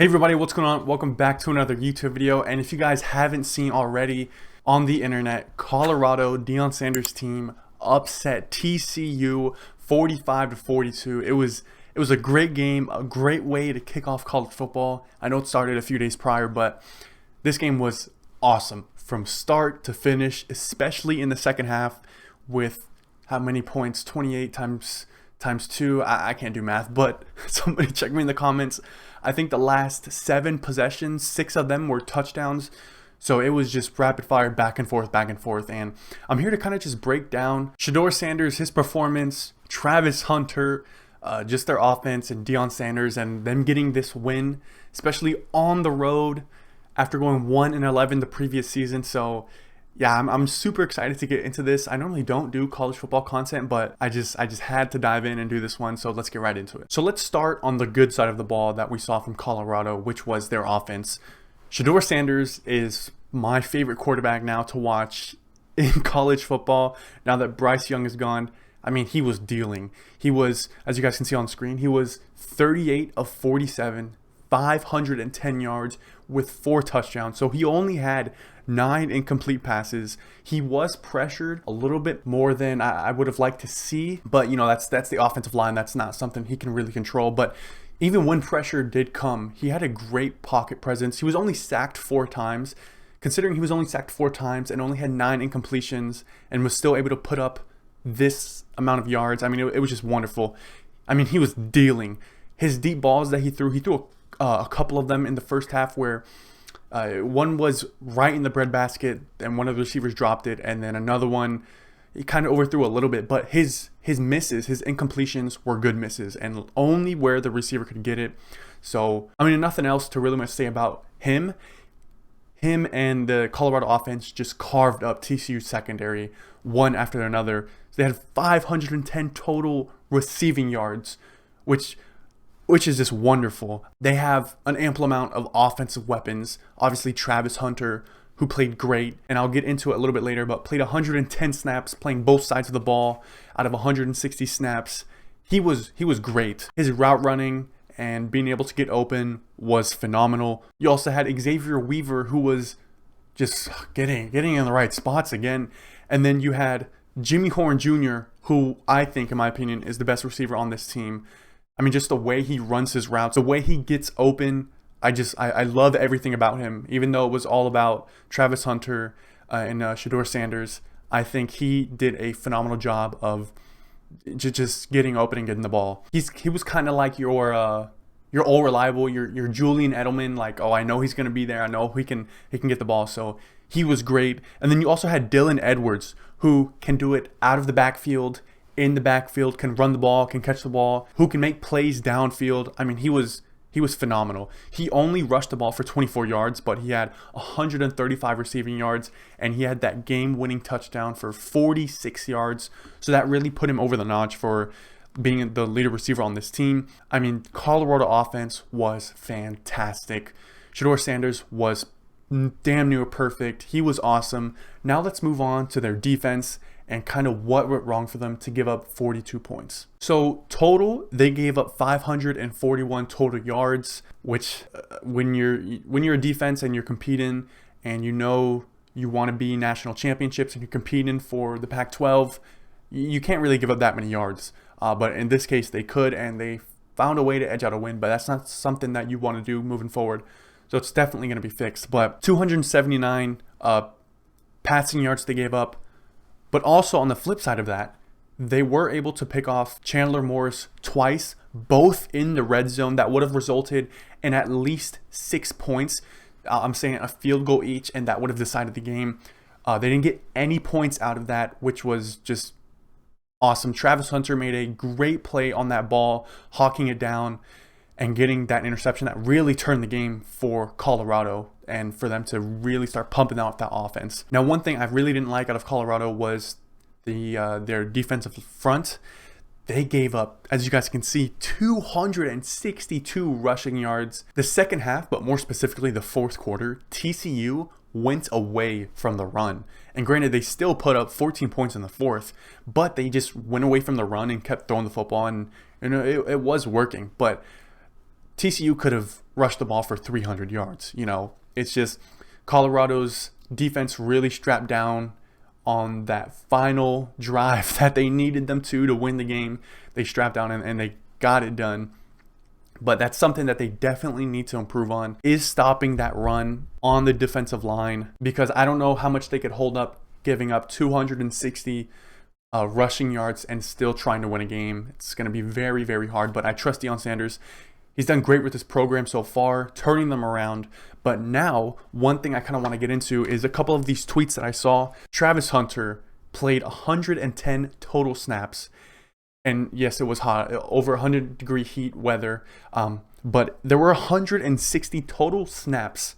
Hey everybody, what's going on? Welcome back to another YouTube video. And if you guys haven't seen already on the internet, Colorado Deion Sanders team upset TCU 45-42. It was a great game, a great way to kick off college football. I know it started a few days prior, but this game was awesome from start to finish, especially in the second half with how many points? 28 times 2. I can't do math, but somebody check me in the comments. I think the last 7 possessions, 6 of them were touchdowns. So it was just rapid fire, back and forth, back and forth. And I'm here to kind of just break down Deion Sanders, his performance, Travis Hunter, just their offense, and Deion Sanders, and them getting this win, especially on the road after going 1-11 the previous season. So yeah, I'm super excited to get into this. I normally don't do college football content, but I just had to dive in and do this one. So let's get right into it. So let's start on the good side of the ball that we saw from Colorado, which was their offense. Deion Sanders is my favorite quarterback now to watch in college football. Now that Bryce Young is gone, I mean, he was dealing. He was, as you guys can see on screen, he was 38 of 47, 510 yards with 4 touchdowns. So he only had 9 incomplete passes. He was pressured a little bit more than I would have liked to see, but you know, that's the offensive line. That's not something he can really control. But even when pressure did come, he had a great pocket presence. He was only sacked 4 times. Considering he was only sacked 4 times and only had 9 incompletions and was still able to put up this amount of yards, I mean, it was just wonderful. I mean, he was dealing. His deep balls that he threw a couple of them in the first half where one was right in the breadbasket and one of the receivers dropped it, and then another one he kind of overthrew a little bit, but his misses, his incompletions were good misses and only where the receiver could get it. So I mean, nothing else to really much say about him. Him and the Colorado offense just carved up TCU secondary one after another. They had 510 total receiving yards, which is just wonderful. They have an ample amount of offensive weapons. Obviously, Travis Hunter, who played great, and I'll get into it a little bit later, but played 110 snaps, playing both sides of the ball out of 160 snaps. He was great. His route running and being able to get open was phenomenal. You also had Xavier Weaver, who was just getting in the right spots again. And then you had Jimmy Horn Jr., who I think, in my opinion, is the best receiver on this team. I mean, just the way he runs his routes, the way he gets open, I love everything about him. Even though it was all about Travis Hunter and Deion Sanders, I think he did a phenomenal job of just getting open and getting the ball. He was kind of like your all reliable, your Julian Edelman. Like, oh, I know he's gonna be there. I know he can get the ball. So he was great. And then you also had Dylan Edwards, who can do it out of the backfield, in the backfield, can run the ball, can catch the ball, who can make plays downfield. I mean, he was phenomenal. He only rushed the ball for 24 yards, but he had 135 receiving yards, and he had that game-winning touchdown for 46 yards. So that really put him over the notch for being the leader receiver on this team. I mean, Colorado offense was fantastic. Deion Sanders was damn near perfect. He was awesome. Now let's move on to their defense and kind of what went wrong for them to give up 42 points. So total, they gave up 541 total yards, which when you're a defense and you're competing and you know you want to be national championships and you're competing for the Pac-12, you can't really give up that many yards. But in this case, they could, and they found a way to edge out a win, but that's not something that you want to do moving forward. So it's definitely going to be fixed. But 279 passing yards they gave up. But also on the flip side of that, they were able to pick off Chandler Morris twice, both in the red zone. That would have resulted in at least 6 points. I'm saying a field goal each, and that would have decided the game. They didn't get any points out of that, which was just awesome. Travis Hunter made a great play on that ball, hawking it down and getting that interception that really turned the game for Colorado and for them to really start pumping out that offense. Now, one thing I really didn't like out of Colorado was their defensive front. They gave up, as you guys can see, 262 rushing yards. The second half, but more specifically the fourth quarter, TCU went away from the run. And granted, they still put up 14 points in the fourth, but they just went away from the run and kept throwing the football, and you know, it was working. But TCU could have rushed the ball for 300 yards. You know, it's just Colorado's defense really strapped down on that final drive that they needed them to win the game. They strapped down and they got it done. But that's something that they definitely need to improve on, is stopping that run on the defensive line, because I don't know how much they could hold up giving up 260 rushing yards and still trying to win a game. It's going to be very, very hard, but I trust Deion Sanders. He's done great with this program so far, turning them around. But now, one thing I kind of want to get into is a couple of these tweets that I saw. Travis Hunter played 110 total snaps. And yes, it was hot, over 100-degree heat weather. But there were 160 total snaps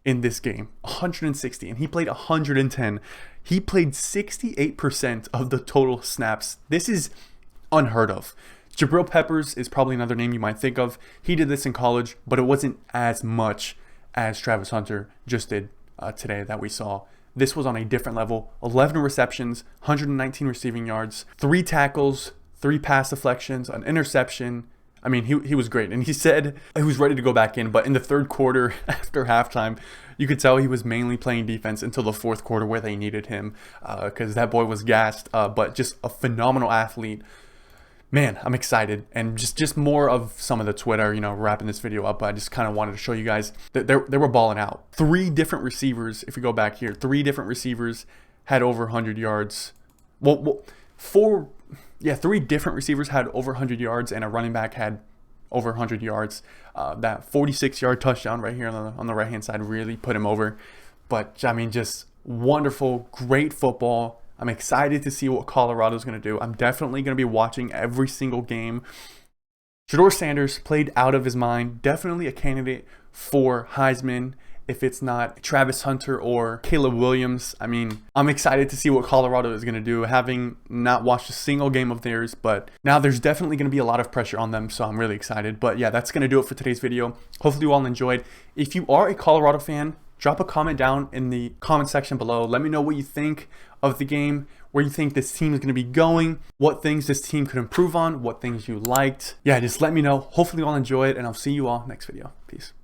in this game, 160, and he played 110. He played 68% of the total snaps. This is unheard of. Jabril Peppers is probably another name you might think of. He did this in college, but it wasn't as much as Travis Hunter just did today that we saw. This was on a different level. 11 receptions, 119 receiving yards, 3 tackles, 3 pass deflections, an interception. I mean, he was great. And he said he was ready to go back in. But in the third quarter, after halftime, you could tell he was mainly playing defense until the fourth quarter where they needed him, because that boy was gassed. But just a phenomenal athlete. Man, I'm excited. And just more of some of the Twitter, you know, wrapping this video up. I just kind of wanted to show you guys that they were balling out. 3 different receivers, if we go back here, 3 different receivers had over 100 yards. Well, 3 different receivers had over 100 yards, and a running back had over 100 yards. That 46-yard touchdown right here on the right-hand side really put him over. But, I mean, just wonderful, great football. I'm excited to see what Colorado's going to do. I'm definitely going to be watching every single game. Deion Sanders played out of his mind. Definitely a candidate for Heisman if it's not Travis Hunter or Caleb Williams. I mean, I'm excited to see what Colorado is going to do, having not watched a single game of theirs, but now there's definitely going to be a lot of pressure on them, so I'm really excited. But yeah, that's going to do it for today's video. Hopefully you all enjoyed. If you are a Colorado fan, drop a comment down in the comment section below. Let me know what you think of the game, where you think this team is going to be going, what things this team could improve on, what things you liked. Yeah, just let me know. Hopefully you all enjoyed, and I'll see you all next video. Peace.